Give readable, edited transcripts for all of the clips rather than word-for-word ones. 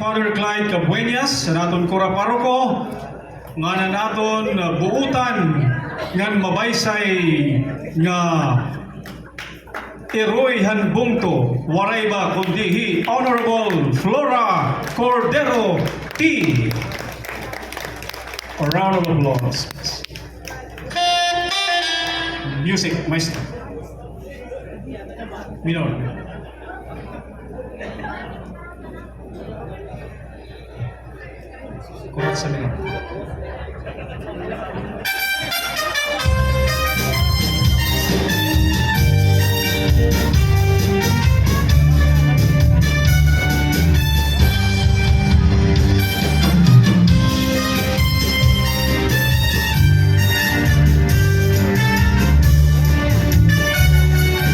Father Clyde Cabuenas, sa naton kura paroko, nga na naton buutan ngan mabaysay nga Iroy Hanbungto, waray ba kundihi Honorable Flora Cordero T. A round of applause. Music, maestro. Minor. Kurat sa minor.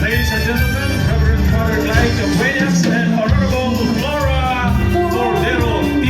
Ladies and gentlemen, Reverend Father Clyde Cabuenas and Honorable Flora Cordero T.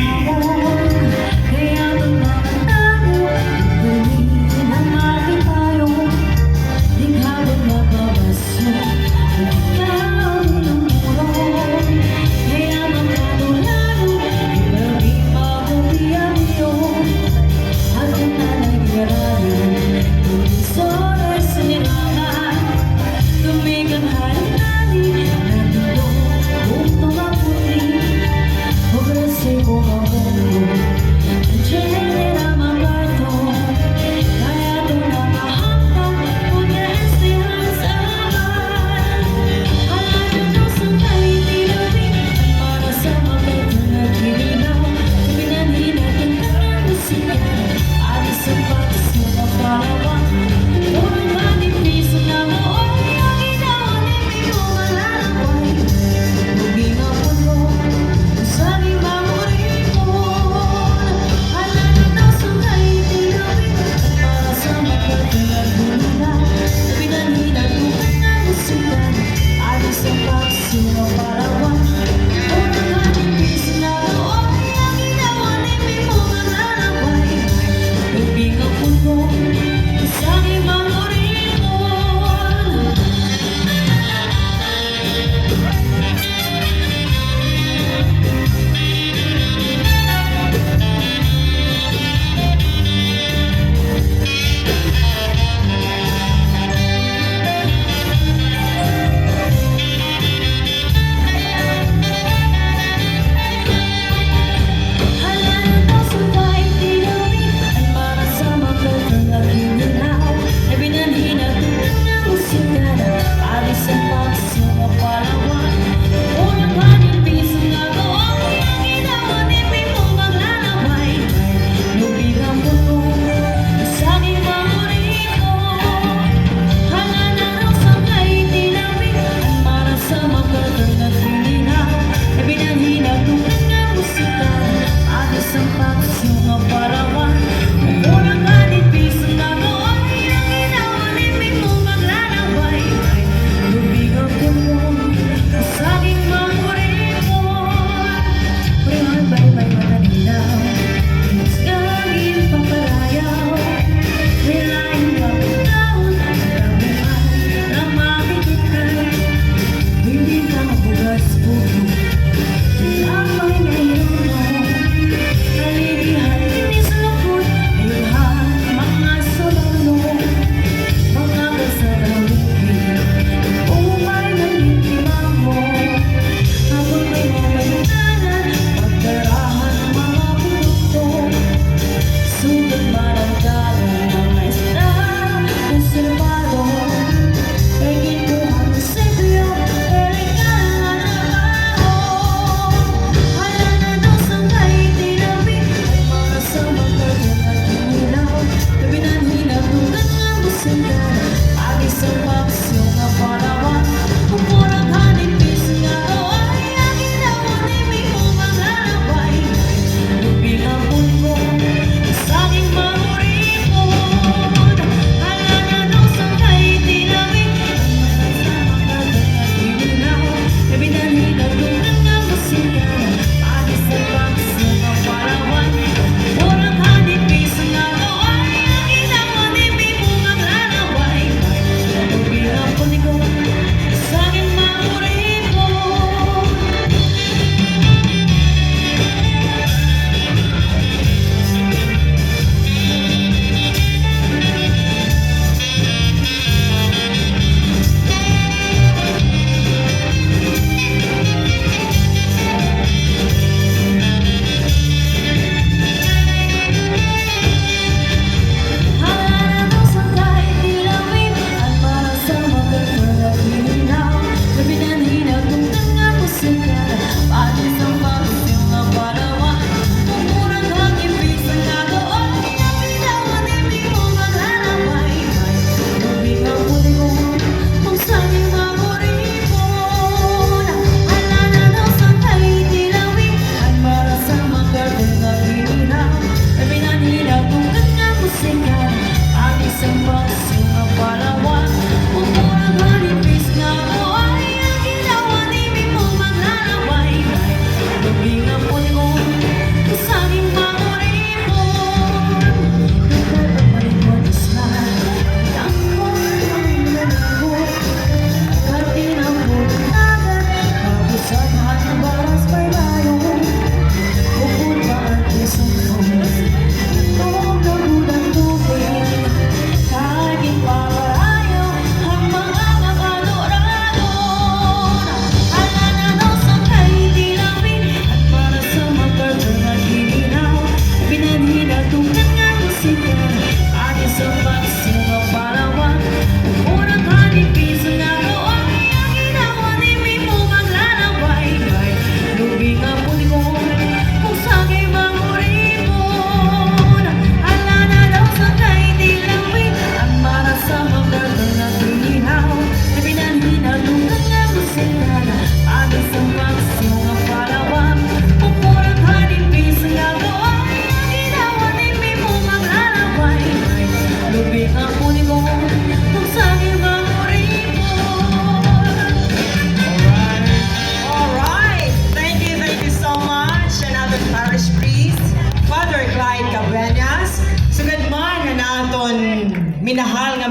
minahal nga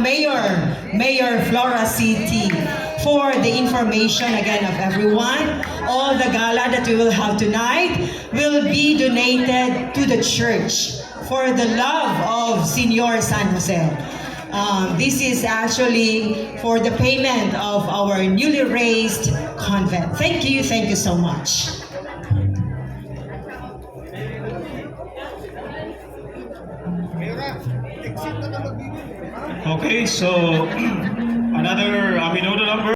Mayor Flora City. For the information again of everyone, all the gala that we will have tonight will be donated to the church for the love of Senior San Jose. This is actually for the payment of our newly raised convent. Thank you so much. Okay, so another Aminodo number.